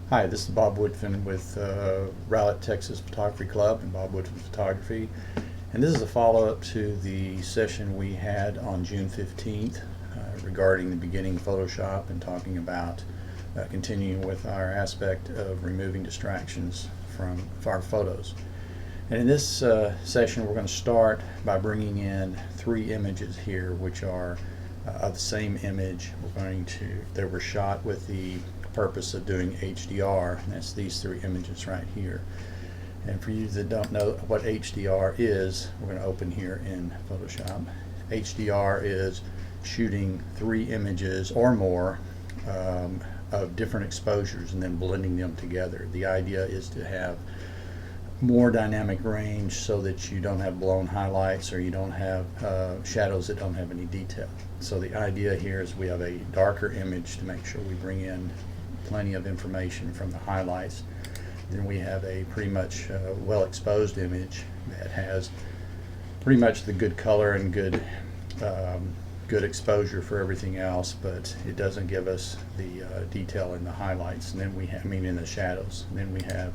Hi, this is Bob Woodfin with Rowlett, Texas Photography Club and Bob Woodfin Photography. And this is a follow-up to the session we had on June 15th regarding the beginning of Photoshop and talking about continuing with our aspect of removing distractions from our photos. And in this session we're going to start by bringing in three images here which are of the same image. They were shot with the purpose of doing HDR, and that's these three images right here. And for you that don't know what HDR is, we're going to open here in Photoshop. HDR is shooting three images or more of different exposures and then blending them together. The idea is to have more dynamic range so that you don't have blown highlights or you don't have shadows that don't have any detail. So the idea here is we have a darker image to make sure we bring in plenty of information from the highlights. Then we have a pretty much well exposed image that has pretty much the good color and good exposure for everything else, but it doesn't give us the detail in the highlights. And then we have, in the shadows. And then we have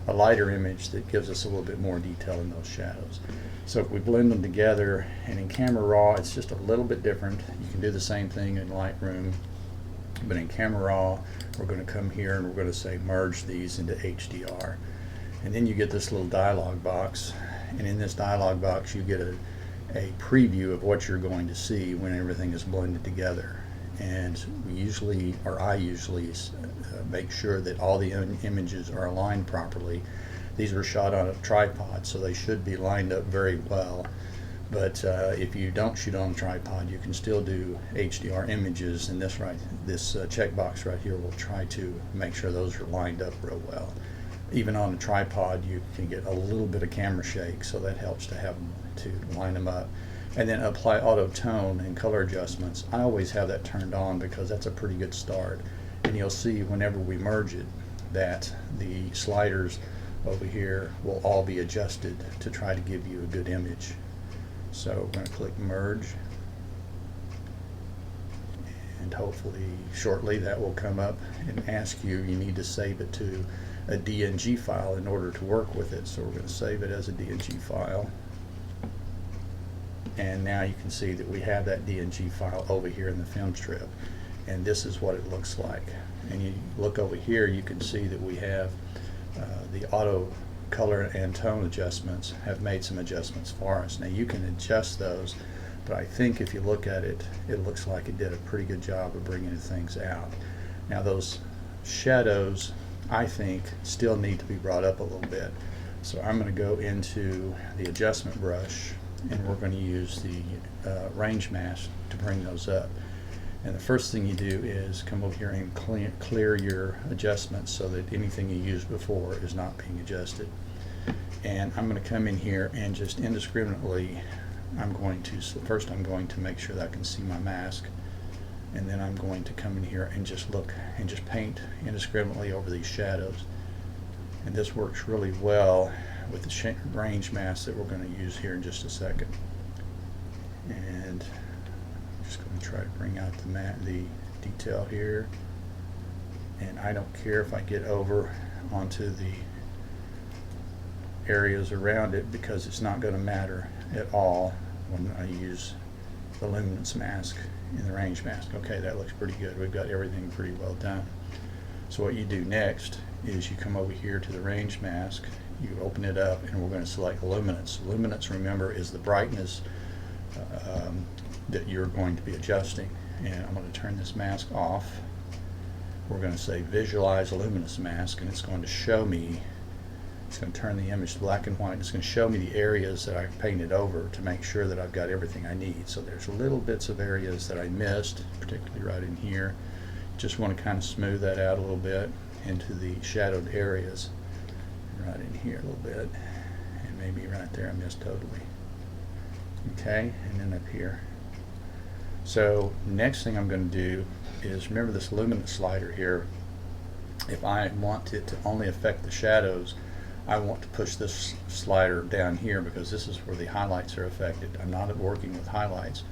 a lighter image that gives us a little bit more detail in those shadows. So if we blend them together, and in Camera Raw it's just a little bit different. You can do the same thing in Lightroom, but in Camera Raw we're going to come here and we're going to say merge these into HDR, and then you get this little dialog box, and in this dialog box you get a preview of what you're going to see when everything is blended together. And I usually make sure that all the images are aligned properly. These were shot on a tripod, so they should be lined up very well. But if you don't shoot on a tripod, you can still do HDR images, and this checkbox right here will try to make sure those are lined up real well. Even on a tripod, you can get a little bit of camera shake, so that helps to line them up. And then apply auto tone and color adjustments. I always have that turned on because that's a pretty good start. And you'll see whenever we merge it that the sliders over here will all be adjusted to try to give you a good image. So we're going to click merge, and hopefully shortly that will come up and ask you need to save it to a DNG file in order to work with it. So we're going to save it as a DNG file. And now you can see that we have that DNG file over here in the film strip, and this is what it looks like. And you look over here, you can see that we have the auto color and tone adjustments have made some adjustments for us. Now you can adjust those, but I think if you look at it, it looks like it did a pretty good job of bringing things out. Now those shadows, I think, still need to be brought up a little bit. So I'm going to go into the adjustment brush, and we're going to use the range mask to bring those up. And the first thing you do is come over here and clear your adjustments so that anything you used before is not being adjusted. And I'm going to come in here and just indiscriminately, first I'm going to make sure that I can see my mask, and then I'm going to come in here and just look and just paint indiscriminately over these shadows. And this works really well with the range mask that we're going to use here in just a second. And I'm just going to try to bring out the detail here. And I don't care if I get over onto the areas around it, because it's not going to matter at all when I use the luminance mask in the range mask. Okay, that looks pretty good. We've got everything pretty well done. So what you do next is you come over here to the range mask, you open it up, and we're going to select luminance. Luminance, remember, is the brightness that you're going to be adjusting. And I'm going to turn this mask off. We're going to say visualize luminance mask, and it's going to show me, it's going to turn the image to black and white. It's going to show me the areas that I've painted over to make sure that I've got everything I need. So there's little bits of areas that I missed, particularly right in here. Just want to kind of smooth that out a little bit into the shadowed areas, right in here a little bit, and maybe right there I missed totally. Okay, and then up here. So next thing I'm going to do is, remember this luminance slider here. If I want it to only affect the shadows, I want to push this slider down here, because this is where the highlights are affected. I'm not working with highlights.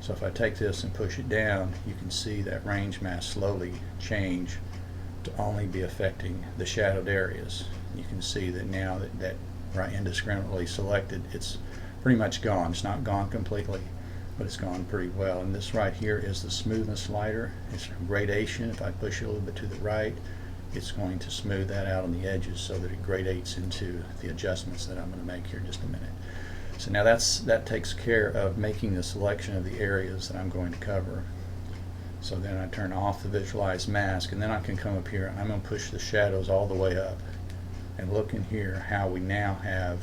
So if I take this and push it down, you can see that range mask slowly change to only be affecting the shadowed areas. You can see that now that right indiscriminately selected, it's pretty much gone. It's not gone completely, but it's gone pretty well. And this right here is the smoothness slider. It's gradation. If I push it a little bit to the right, it's going to smooth that out on the edges so that it gradates into the adjustments that I'm going to make here in just a minute. So now that takes care of making the selection of the areas that I'm going to cover. So then I turn off the visualize mask, and then I can come up here and I'm going to push the shadows all the way up and look in here how we now have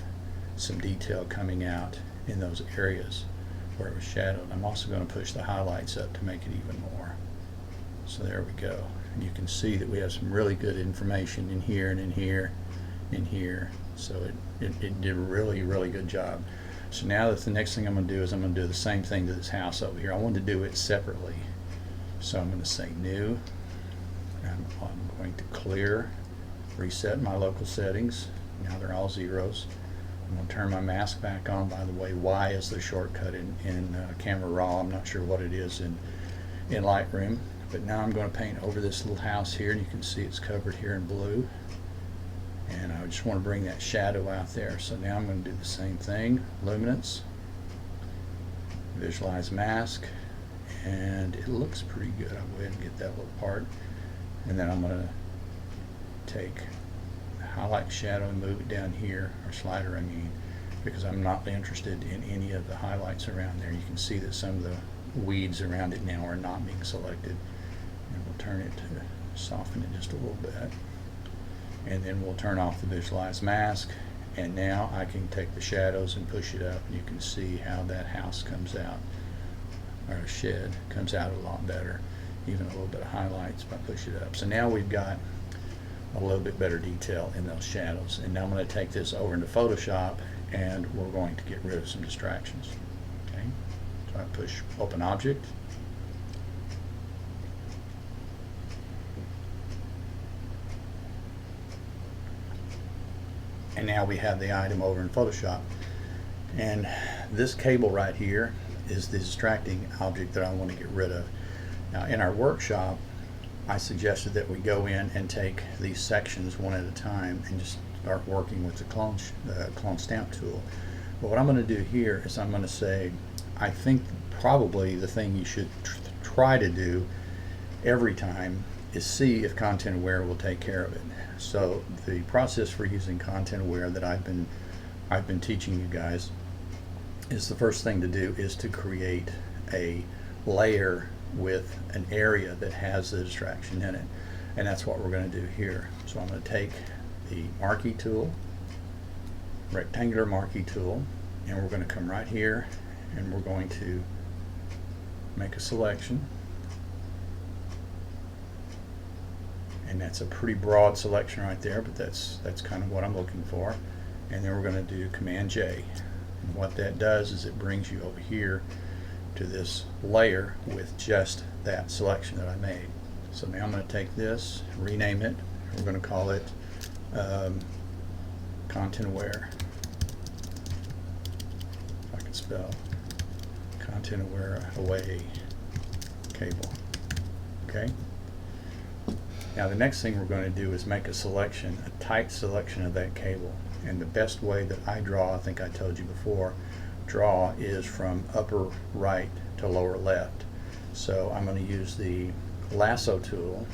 some detail coming out in those areas where it was shadowed. I'm also going to push the highlights up to make it even more. So there we go. And you can see that we have some really good information in here and in here, in here. So it did a really, really good job. So now the next thing I'm going to do is I'm going to do the same thing to this house over here. I want to do it separately. So I'm going to say new. I'm going to clear, reset my local settings. Now they're all zeros. I'm going to turn my mask back on. By the way, Y is the shortcut in Camera Raw. I'm not sure what it is in Lightroom. But now I'm going to paint over this little house here, and you can see it's covered here in blue. And I just want to bring that shadow out there. So now I'm going to do the same thing. Luminance, visualize mask, and it looks pretty good. I'll go ahead and get that little part. And then I'm going to take the highlight shadow and move it down here, or slider I mean, because I'm not interested in any of the highlights around there. You can see that some of the weeds around it now are not being selected. And we'll turn it to soften it just a little bit. And then we'll turn off the visualize mask, and now I can take the shadows and push it up, and you can see how that house comes out, or a shed comes out a lot better. Even a little bit of highlights if I push it up. So now we've got a little bit better detail in those shadows. And now I'm going to take this over into Photoshop, and we're going to get rid of some distractions. Okay, so I push open object. And now we have the item over in Photoshop. And this cable right here is the distracting object that I want to get rid of. Now in our workshop, I suggested that we go in and take these sections one at a time and just start working with the clone stamp tool. But what I'm going to do here is I'm going to say, I think probably the thing you should try to do every time is see if Content Aware will take care of it. So the process for using Content Aware that I've been teaching you guys is, the first thing to do is to create a layer with an area that has the distraction in it, and that's what we're going to do here. So I'm going to take the marquee tool, rectangular marquee tool, and we're going to come right here and we're going to make a selection. And that's a pretty broad selection right there, but that's kind of what I'm looking for. And then we're going to do Command J. And what that does is it brings you over here to this layer with just that selection that I made. So now I'm going to take this, rename it. We're going to call it Content Aware. If I can spell Content Aware Away Cable. Okay. Now the next thing we're going to do is make a selection, a tight selection of that cable. And the best way that I draw, I think I told you before, draw is from upper right to lower left. So I'm going to use the lasso tool,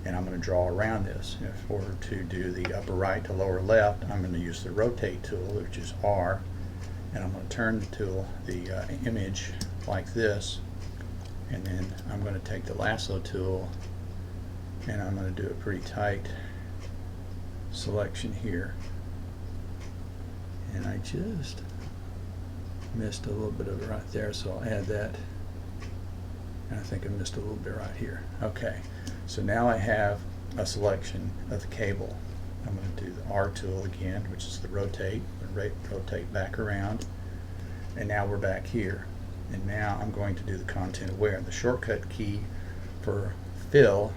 and I'm going to draw around this. In order to do the upper right to lower left, I'm going to use the rotate tool, which is R, and I'm going to turn the tool, the image like this, and then I'm going to take the lasso tool and I'm going to do a pretty tight selection here. And I just missed a little bit of it right there, so I'll add that. And I think I missed a little bit right here. Okay, so now I have a selection of the cable. I'm going to do the R tool again, which is the rotate. Rotate back around, and now we're back here. And now I'm going to do the Content Aware. The shortcut key for fill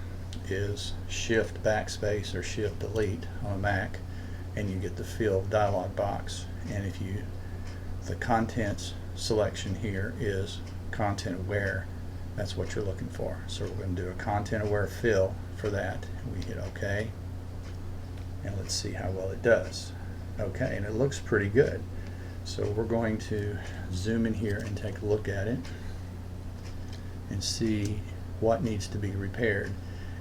is Shift Backspace or Shift Delete on a Mac, and you get the fill dialog box. And if you, the contents selection here is Content Aware, That's what you're looking for. So we're going to do a content aware fill for that. We hit OK, and let's see how well it does. Okay, and it looks pretty good. So we're going to zoom in here and take a look at it and see what needs to be repaired.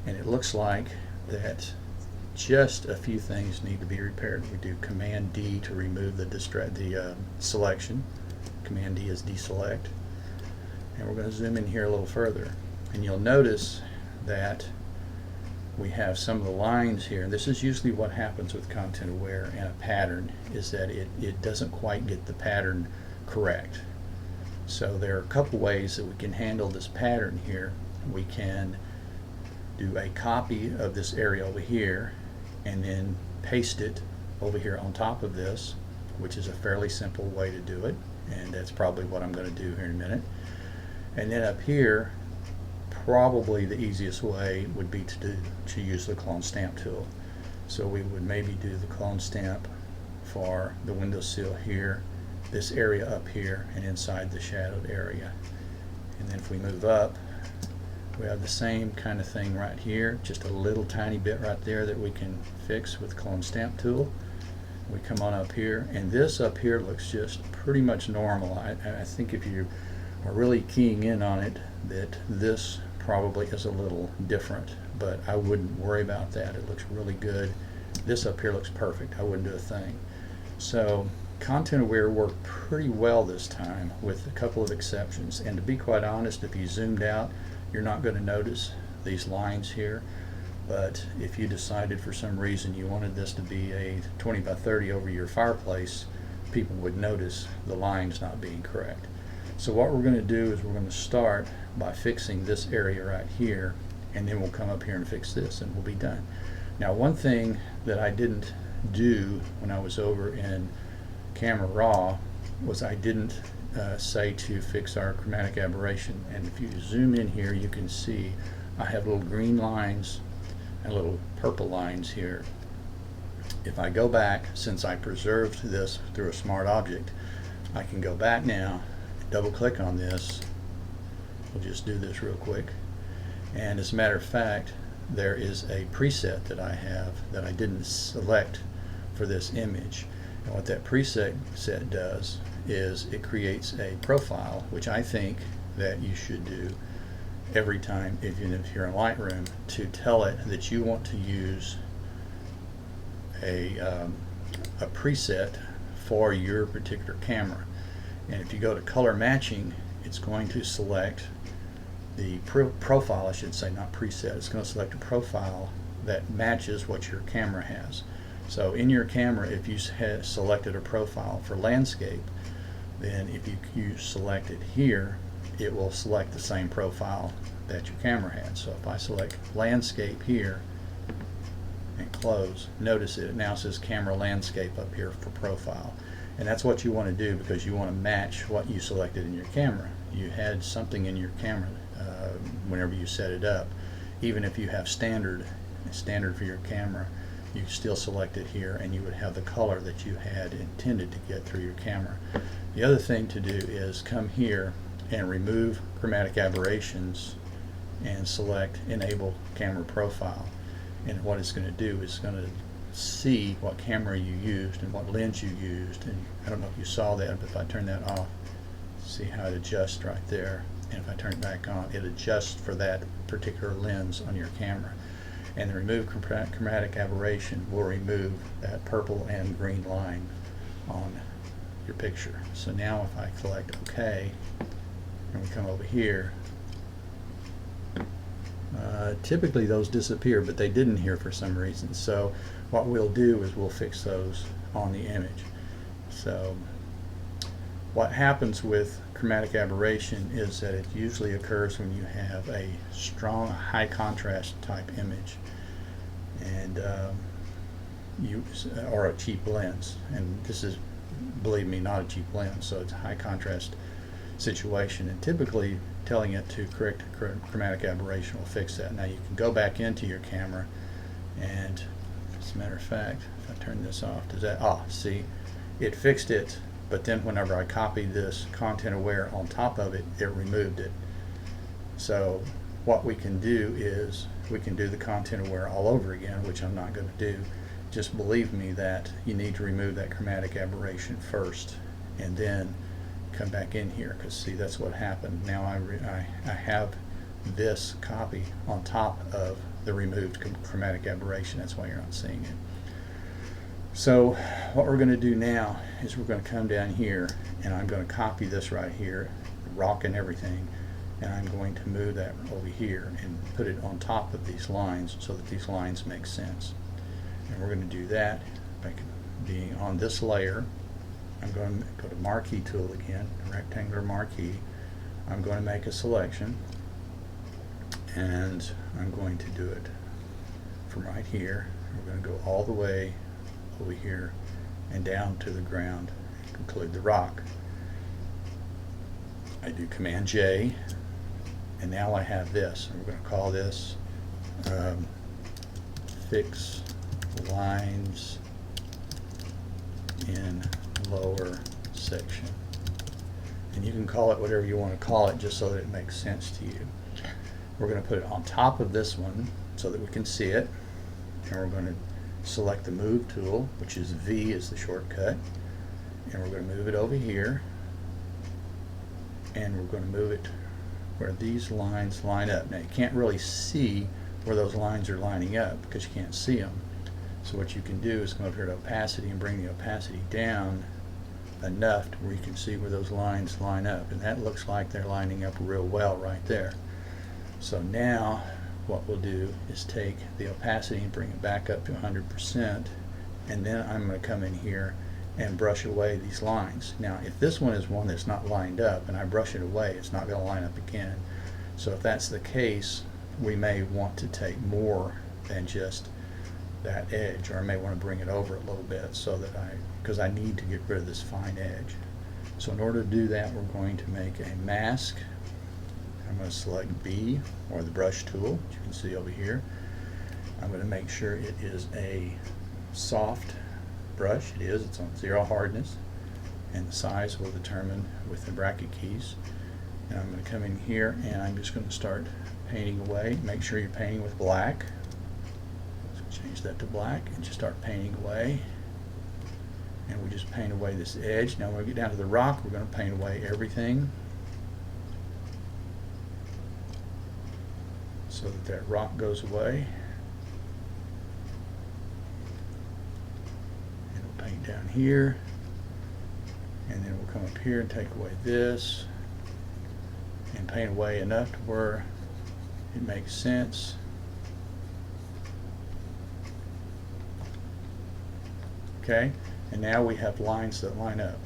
And it looks like that just a few things need to be repaired. We do Command D to remove the selection. Command D is deselect. And we're going to zoom in here a little further. And you'll notice that we have some of the lines here. This is usually what happens with content aware and a pattern, is that it doesn't quite get the pattern correct. So there are a couple ways that we can handle this pattern here. We can do a copy of this area over here and then paste it over here on top of this, which is a fairly simple way to do it, and that's probably what I'm going to do here in a minute. And then up here, probably the easiest way would be to use the clone stamp tool. So we would maybe do the clone stamp for the windowsill here, this area up here, and inside the shadowed area. And then if we move up, we have the same kind of thing right here, just a little tiny bit right there that we can fix with the clone stamp tool. We come on up here, and this up here looks just pretty much normal. I think if you are really keying in on it, that this probably is a little different, but I wouldn't worry about that. It looks really good. This up here looks perfect. I wouldn't do a thing. So content aware worked pretty well this time, with a couple of exceptions. And to be quite honest, if you zoomed out, you're not going to notice these lines here. But if you decided for some reason you wanted this to be a 20 by 30 over your fireplace, people would notice the lines not being correct. So what we're going to do is we're going to start by fixing this area right here, and then we'll come up here and fix this, and we'll be done. Now, one thing that I didn't do when I was over in Camera Raw was I didn't say to fix our chromatic aberration. And if you zoom in here, you can see I have little green lines and little purple lines here. If I go back, since I preserved this through a smart object, I can go back now, double click on this. We'll just do this real quick. And as a matter of fact, there is a preset that I have that I didn't select for this image. And what that preset does is it creates a profile, which I think that you should do every time, even if you're in Lightroom, to tell it that you want to use a preset for your particular camera. And if you go to color matching, it's going to select the profile, I should say, not preset. It's going to select a profile that matches what your camera has. So in your camera, if you had selected a profile for landscape, then if you select it here, it will select the same profile that your camera had. So if I select landscape here and close, notice it now says camera landscape up here for profile. And that's what you want to do, because you want to match what you selected in your camera. You had something in your camera whenever you set it up. Even if you have standard for your camera, you still select it here, and you would have the color that you had intended to get through your camera. The other thing to do is come here and remove chromatic aberrations and select enable camera profile. And what it's going to do is going to see what camera you used and what lens you used. And I don't know if you saw that, but if I turn that off, see how it adjusts right there. And if I turn it back on, it adjusts for that particular lens on your camera. And the remove chromatic aberration will remove that purple and green line on your picture. So now if I select OK, and we come over here, typically those disappear, but they didn't here for some reason. So what we'll do is we'll fix those on the image. So what happens with chromatic aberration is that it usually occurs when you have a strong, high contrast type image, and or a cheap lens. And this is, believe me, not a cheap lens, so it's a high contrast situation. And typically telling it to correct chromatic aberration will fix that. Now you can go back into your camera, and as a matter of fact, if I turn this off, does that, see, it fixed it, but then whenever I copied this content aware on top of it, it removed it. So what we can do is we can do the content aware all over again, which I'm not going to do. Just believe me that you need to remove that chromatic aberration first and then come back in here, because see, that's what happened. Now I have this copy on top of the removed chromatic aberration. That's why you're not seeing it. So what we're going to do now is we're going to come down here, and I'm going to copy this right here, rock and everything, and I'm going to move that over here and put it on top of these lines so that these lines make sense. And we're going to do that by being on this layer. I'm going to go to Marquee tool again, rectangular marquee. I'm going to make a selection, and I'm going to do it from right here. We're going to go all the way over here and down to the ground and conclude the rock. I do Command J, and now I have this, and we're going to call this fix lines in lower section. And you can call it whatever you want to call it, just so that it makes sense to you. We're going to put it on top of this one so that we can see it, and we're going to select the move tool, which is V is the shortcut, and we're going to move it over here, and we're going to move it where these lines line up. Now you can't really see where those lines are lining up because you can't see them. So what you can do is come over here to opacity and bring the opacity down enough to where you can see where those lines line up, and that looks like they're lining up real well right there. So now what we'll do is take the opacity and bring it back up to 100%, and then I'm going to come in here and brush away these lines. Now if this one is one that's not lined up and I brush it away, it's not going to line up again. So if that's the case, we may want to take more than just that edge, or I may want to bring it over a little bit so that because I need to get rid of this fine edge. So in order to do that, we're going to make a mask. I'm going to select B, or the brush tool, which you can see over here. I'm going to make sure it is a soft brush. It is. It's on 0 hardness, and the size will determine with the bracket keys. And I'm going to come in here, and I'm just going to start painting away. Make sure you're painting with black. So change that to black and just start painting away. And we just paint away this edge. Now when we get down to the rock, we're going to paint away everything so that that rock goes away. And we'll paint down here, and then we'll come up here and take away this and paint away enough to where it makes sense. Okay, and now we have lines that line up.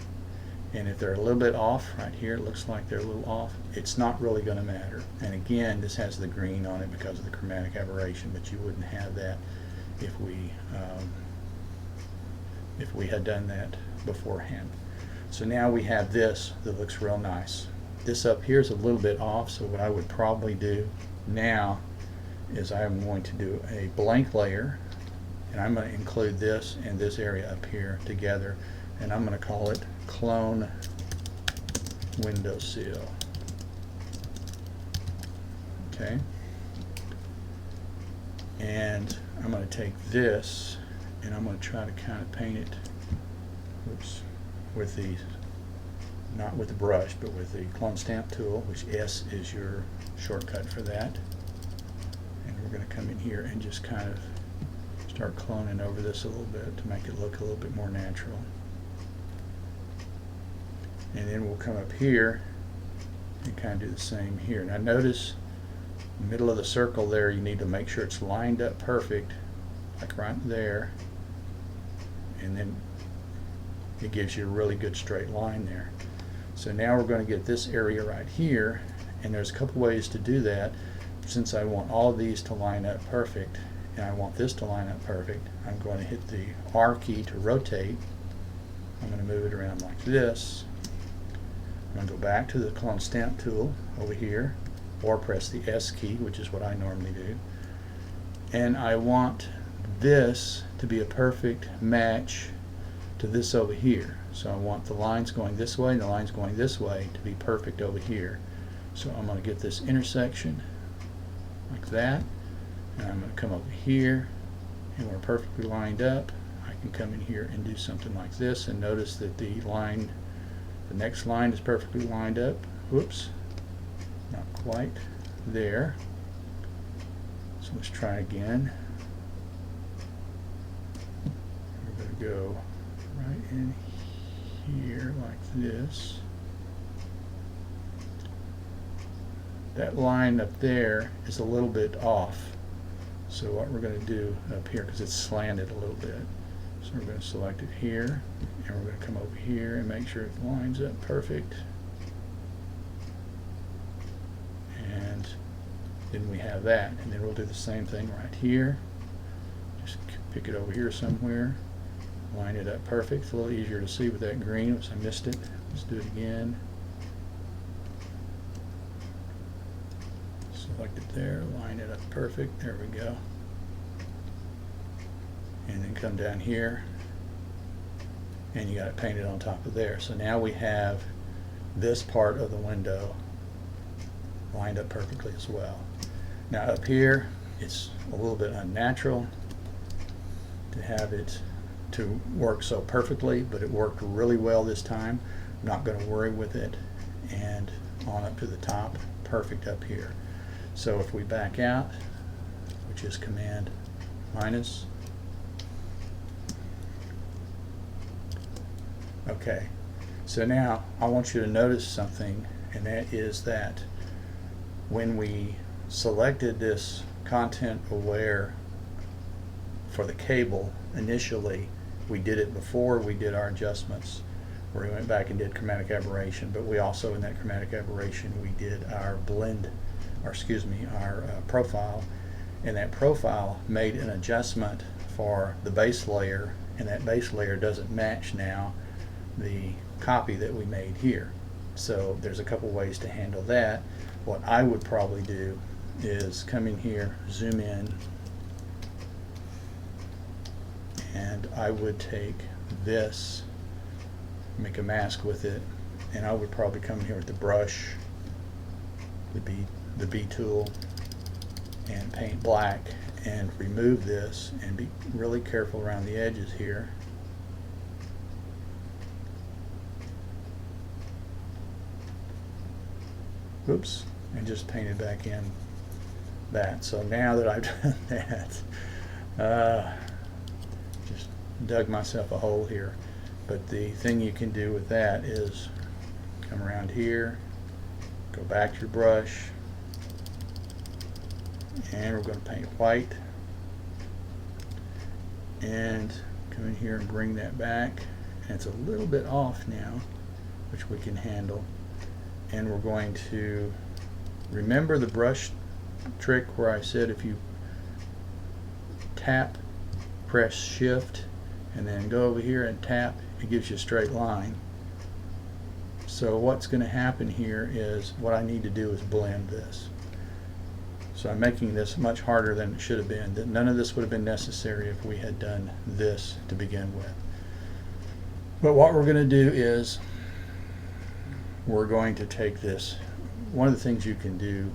And if they're a little bit off right here, it looks like they're a little off, it's not really going to matter. And again, this has the green on it because of the chromatic aberration, but you wouldn't have that if we had done that beforehand. So now we have this that looks real nice. This up here is a little bit off, so what I would probably do now is I'm going to do a blank layer, and I'm going to include this and this area up here together, and I'm going to call it clone windowsill. Okay, and I'm going to take this and I'm going to try to kind of paint it, oops, with the, not with the brush, but with the clone stamp tool, which S is your shortcut for that. And we're going to come in here and just kind of start cloning over this a little bit to make it look a little bit more natural. And then we'll come up here and kind of do the same here. Now notice the middle of the circle there, you need to make sure it's lined up perfect, like right there, and then it gives you a really good straight line there. So now we're going to get this area right here, and there's a couple ways to do that. Since I want all of these to line up perfect, and I want this to line up perfect, I'm going to hit the R key to rotate. I'm going to move it around like this. I'm going to go back to the clone stamp tool over here, or press the S key, which is what I normally do. And I want this to be a perfect match to this over here. So I want the lines going this way and the lines going this way to be perfect over here. So I'm going to get this intersection like that, and I'm going to come over here, and we're perfectly lined up. I can come in here and do something like this, and notice that the next line is perfectly lined up. Whoops, not quite there. So let's try again. We're going to go right in here like this. That line up there is a little bit off. So what we're going to do up here, because it's slanted a little bit, so we're going to select it here, and we're going to come over here and make sure it lines up perfect. And then we have that, and then we'll do the same thing right here. Just pick it over here somewhere, line it up perfect. It's a little easier to see with that green. Oops, I missed it. Let's do it again. Select it there, line it up perfect. There we go. And then come down here, and you got it painted on top of there. So now we have this part of the window lined up perfectly as well. Now up here, it's a little bit unnatural to have it to work so perfectly, but it worked really well this time. I'm not going to worry with it. And on up to the top, perfect up here. So if we back out, which is Command minus, okay, so now I want you to notice something, and that is that when we selected this content aware for the cable initially, we did it before we did our adjustments, where we went back and did chromatic aberration, but we also, in that chromatic aberration, we did our blend, or excuse me, our profile, and that profile made an adjustment for the base layer, and that base layer doesn't match now the copy that we made here. So there's a couple ways to handle that. What I would probably do is come in here, zoom in, and I would take this, make a mask with it, and I would probably come in here with the brush, the B tool, and paint black, and remove this, and be really careful around the edges here. Oops, and just paint it back in that. So now that I've done that, just dug myself a hole here. But the thing you can do with that is come around here, go back to your brush, and we're going to paint white, and come in here and bring that back, and it's a little bit off now, which we can handle. And we're going to remember the brush trick where I said if you tap, press shift, and then go over here and tap, it gives you a straight line. So what's going to happen here is, what I need to do is blend this. So I'm making this much harder than it should have been. None of this would have been necessary if we had done this to begin with. But what we're going to do is, we're going to take this. One of the things you can do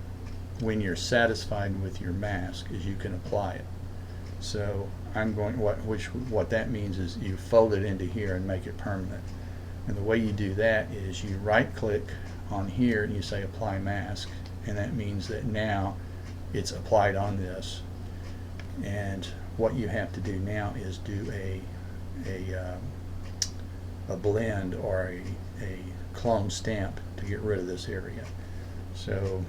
when you're satisfied with your mask is you can apply it. So I'm going, what that means is you fold it into here and make it permanent. And the way you do that is you right click on here and you say apply mask, and that means that now it's applied on this. And what you have to do now is do a blend or a clone stamp to get rid of this area. So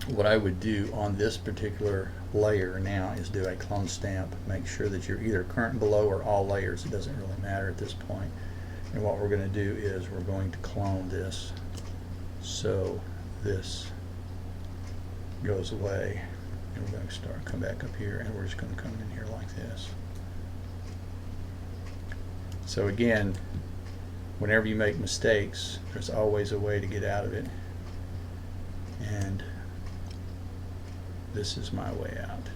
what I would do on this particular layer now is do a clone stamp. Make sure that you're either current below or all layers. It doesn't really matter at this point. And what we're going to do is we're going to clone this so this goes away, and we're going to come back up here, and we're just going to come in here like this. So again, whenever you make mistakes, there's always a way to get out of it, and this is my way out.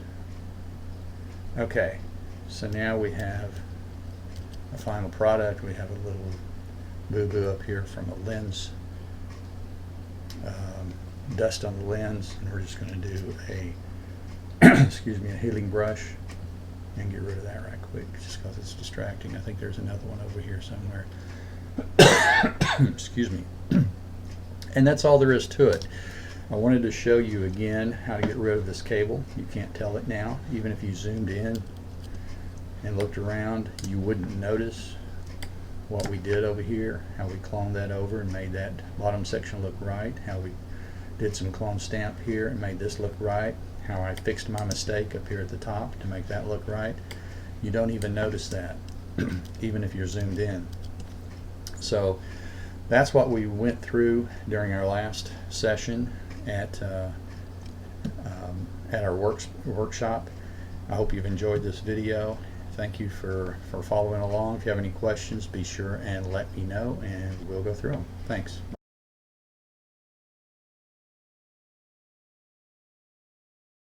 Okay, so now we have a final product. We have a little boo-boo up here from a lens dust on the lens, and we're just going to do a excuse me, a healing brush and get rid of that right quick, just because it's distracting. I think there's another one over here somewhere. Excuse me. And that's all there is to it. I wanted to show you again how to get rid of this cable. You can't tell it now. Even if you zoomed in and looked around, you wouldn't notice what we did over here, how we cloned that over and made that bottom section look right, how we did some clone stamp here and made this look right, how I fixed my mistake up here at the top to make that look right. You don't even notice that, even if you're zoomed in. So that's what we went through during our last session at our workshop. I hope you've enjoyed this video. Thank you for following along. If you have any questions, be sure and let me know, and we'll go through them. Thanks.